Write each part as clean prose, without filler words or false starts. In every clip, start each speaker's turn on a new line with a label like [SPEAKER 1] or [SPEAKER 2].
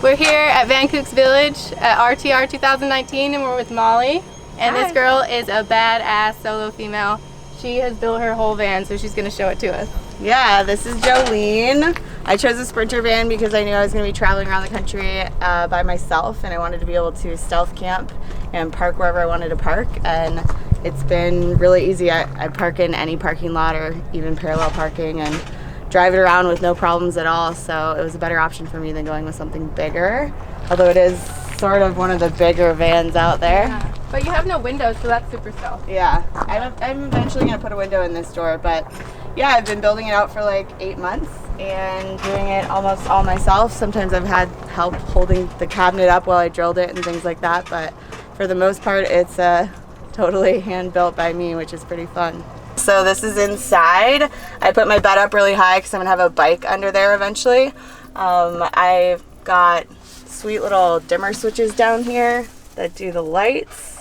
[SPEAKER 1] We're here at Kookz Village at RTR 2019 and we're with Molly. And This girl is a badass solo female. She has built her whole van, so she's going to show it to us.
[SPEAKER 2] Yeah, this is Jolene. I chose a Sprinter van because I knew I was going to be traveling around the country by myself, and I wanted to be able to stealth camp and park wherever I wanted to park. And it's been really easy. I park in any parking lot or even parallel parking and drive it around with no problems at all. So it was a better option for me than going with something bigger, although it is sort of one of the bigger vans out there.
[SPEAKER 1] Yeah. But you have no windows, so that's super stealth.
[SPEAKER 2] Yeah, I'm eventually going to put a window in this door, but yeah, I've been building it out for like 8 months and doing it almost all myself. Sometimes I've had help holding the cabinet up while I drilled it and things like that, but for the most part it's totally hand built by me, which is pretty fun. So this is inside. I put my bed up really high because I'm going to have a bike under there eventually. I've got sweet little dimmer switches down here that do the lights.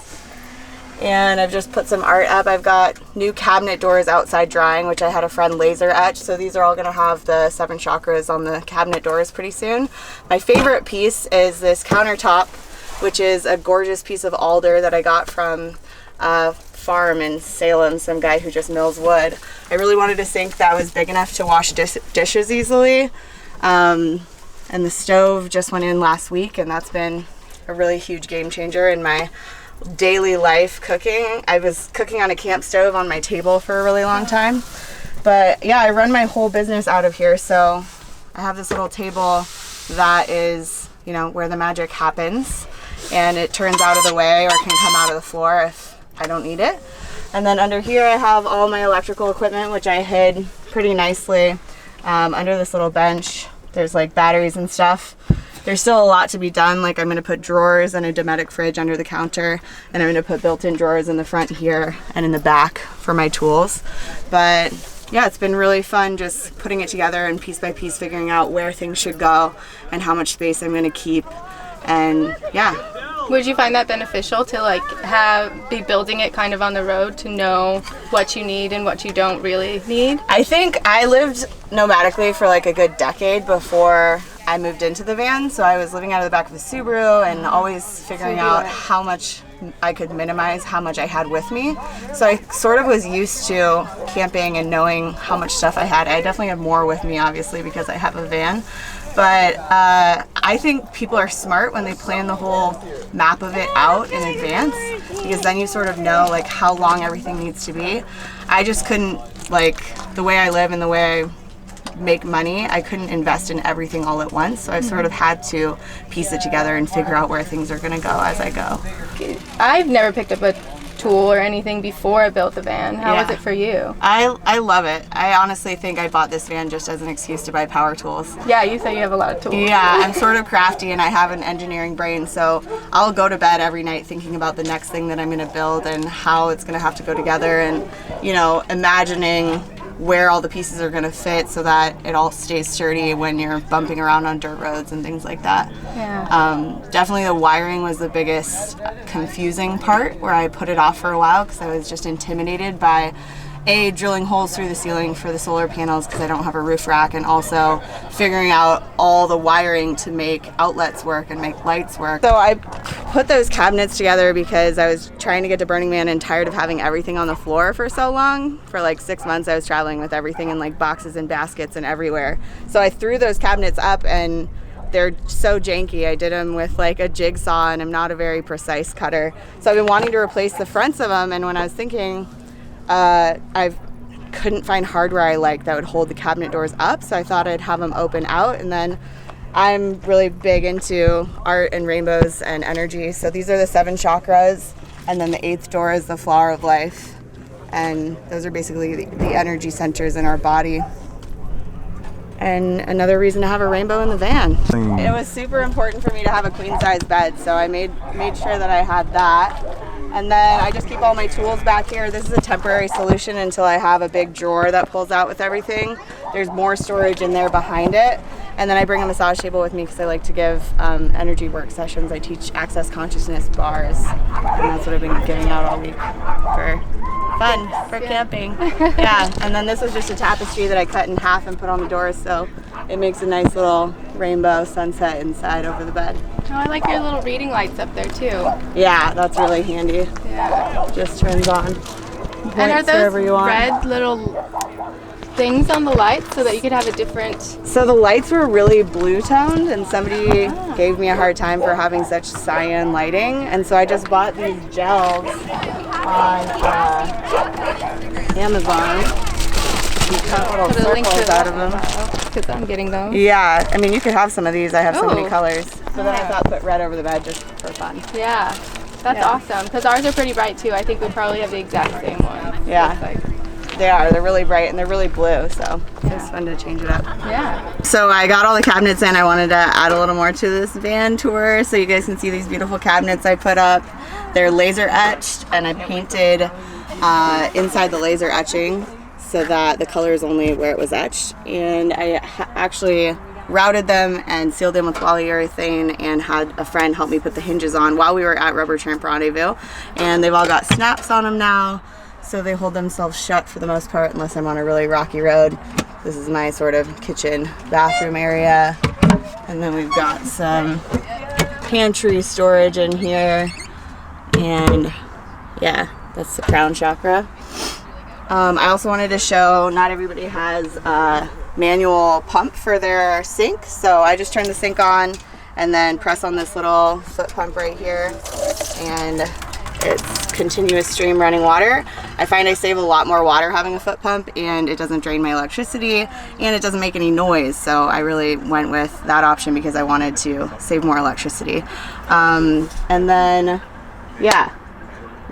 [SPEAKER 2] And I've just put some art up. I've got new cabinet doors outside drying, which I had a friend laser etch. So these are all going to have the 7 chakras on the cabinet doors pretty soon. My favorite piece is this countertop, which is a gorgeous piece of alder that I got from a farm in Salem, some guy who just mills wood. I really wanted a sink that was big enough to wash dishes easily. And the stove just went in last week, and that's been a really huge game changer in my daily life cooking. I was cooking on a camp stove on my table for a really long time, but yeah, I run my whole business out of here. So I have this little table that is, you know, where the magic happens, and it turns out of the way or can come out of the floor if I don't need it. And then under here I have all my electrical equipment, which I hid pretty nicely under this little bench. There's like batteries and stuff. There's still a lot to be done. Like I'm going to put drawers and a Dometic fridge under the counter, and I'm going to put built-in drawers in the front here and in the back for my tools. But yeah, it's been really fun just putting it together and piece by piece figuring out where things should go and how much space I'm going to keep. And yeah.
[SPEAKER 1] Would you find that beneficial to like be building it kind of on the road to know what you need and what you don't really need?
[SPEAKER 2] I think I lived nomadically for like a good decade before I moved into the van. So I was living out of the back of a Subaru and always figuring out how much I could minimize how much I had with me. So I sort of was used to camping and knowing how much stuff I had. I definitely have more with me, obviously, because I have a van. But I think people are smart when they plan the whole map of it out in advance, because then you sort of know like how long everything needs to be. I just couldn't, like the way I live and the way I make money, I couldn't invest in everything all at once. So I've sort of had to piece it together and figure out where things are going to go as I go.
[SPEAKER 1] I've never picked up a tool or anything before I built the van. How was it for you?
[SPEAKER 2] I love it. I honestly think I bought this van just as an excuse to buy power tools.
[SPEAKER 1] Yeah, you say you have a lot of tools.
[SPEAKER 2] Yeah, I'm sort of crafty and I have an engineering brain, so I'll go to bed every night thinking about the next thing that I'm going to build and how it's going to have to go together, and you know, imagining where all the pieces are going to fit so that it all stays sturdy when you're bumping around on dirt roads and things like that.
[SPEAKER 1] Yeah.
[SPEAKER 2] Definitely the wiring was the biggest confusing part, where I put it off for a while because I was just intimidated by drilling holes through the ceiling for the solar panels because I don't have a roof rack, and also figuring out all the wiring to make outlets work and make lights work. So I put those cabinets together because I was trying to get to Burning Man and tired of having everything on the floor for so long. For like 6 months I was traveling with everything in like boxes and baskets and everywhere. So I threw those cabinets up and they're so janky. I did them with like a jigsaw and I'm not a very precise cutter. So I've been wanting to replace the fronts of them, and when I was thinking, I couldn't find hardware I liked that would hold the cabinet doors up, so I thought I'd have them open out. And then I'm really big into art and rainbows and energy, so these are the 7 chakras, and then the 8th door is the flower of life, and those are basically the energy centers in our body. And another reason to have a rainbow in the van. It was super important for me to have a queen size bed, so I made sure that I had that. And then I just keep all my tools back here. This is a temporary solution until I have a big drawer that pulls out with everything. There's more storage in there behind it. And then I bring a massage table with me because I like to give energy work sessions. I teach access consciousness bars, and that's what I've been giving out all week for fun, for camping. Yeah, and then this was just a tapestry that I cut in half and put on the doors, so it makes a nice little rainbow sunset inside over the bed.
[SPEAKER 1] Oh, I like your little reading lights up there too.
[SPEAKER 2] Yeah, that's really handy.
[SPEAKER 1] Yeah.
[SPEAKER 2] Just turns on.
[SPEAKER 1] And are those
[SPEAKER 2] you want.
[SPEAKER 1] red little things on the lights so that you could have a different...
[SPEAKER 2] So the lights were really blue toned, and somebody gave me a hard time for having such cyan lighting, and so I just bought these gels on Amazon. You cut little
[SPEAKER 1] Put a link to
[SPEAKER 2] circles out of them.
[SPEAKER 1] Because I'm getting those.
[SPEAKER 2] Yeah, I mean you could have some of these. I have so many
[SPEAKER 1] Oh.
[SPEAKER 2] colors. So then I thought put red over the bed just for fun.
[SPEAKER 1] Yeah, that's
[SPEAKER 2] Yeah.
[SPEAKER 1] awesome. Because ours are pretty bright too. I think we probably have the exact same one.
[SPEAKER 2] Yeah.
[SPEAKER 1] Like,
[SPEAKER 2] They are. They're really bright and they're really blue, so it's fun to change it up.
[SPEAKER 1] yeah.
[SPEAKER 2] So I got all the cabinets in. I wanted to add a little more to this VanTour so you guys can see these beautiful cabinets I put up. They're laser etched, and I painted inside the laser etching so that the color is only where it was etched. And I actually routed them and sealed them with polyurethane and had a friend help me put the hinges on while we were at Rubber Tramp Rendezvous. And they've all got snaps on them now, so they hold themselves shut for the most part unless I'm on a really rocky road. This is my sort of kitchen bathroom area. And then we've got some pantry storage in here. And yeah, that's the crown chakra. I also wanted to show not everybody has a manual pump for their sink. So I just turn the sink on and then press on this little foot pump right here. And it's continuous stream running water. I find I save a lot more water having a foot pump, and it doesn't drain my electricity, and it doesn't make any noise. So I really went with that option because I wanted to save more electricity. And then, yeah,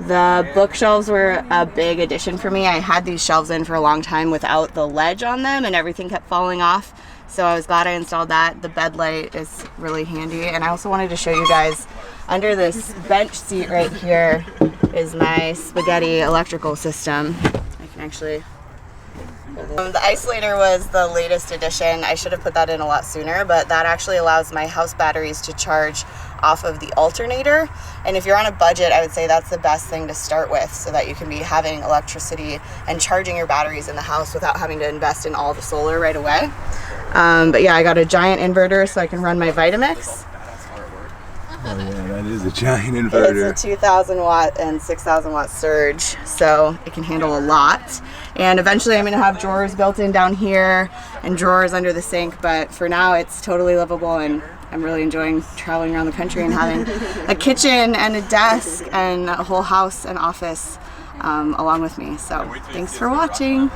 [SPEAKER 2] the bookshelves were a big addition for me. I had these shelves in for a long time without the ledge on them, and everything kept falling off. So I was glad I installed that. The bed light is really handy. And I also wanted to show you guys under this bench seat right here is my spaghetti electrical system. I can actually... The isolator was the latest addition. I should have put that in a lot sooner, but that actually allows my house batteries to charge off of the alternator. And if you're on a budget, I would say that's the best thing to start with so that you can be having electricity and charging your batteries in the house without having to invest in all the solar right away. But yeah, I got a giant inverter so I can run my Vitamix.
[SPEAKER 3] Oh yeah, that is a giant inverter.
[SPEAKER 2] It's a 2,000 watt and 6,000 watt surge, so it can handle a lot. And eventually I'm going to have drawers built in down here and drawers under the sink, but for now it's totally livable, and I'm really enjoying traveling around the country and having a kitchen and a desk and a whole house and office along with me. So thanks for watching.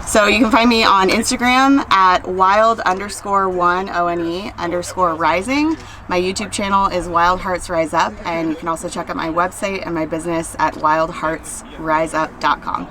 [SPEAKER 2] So you can find me on Instagram at wild_1one_rising. My YouTube channel is Wild Hearts Rise Up, and you can also check out my website and my business at wildheartsriseup.com.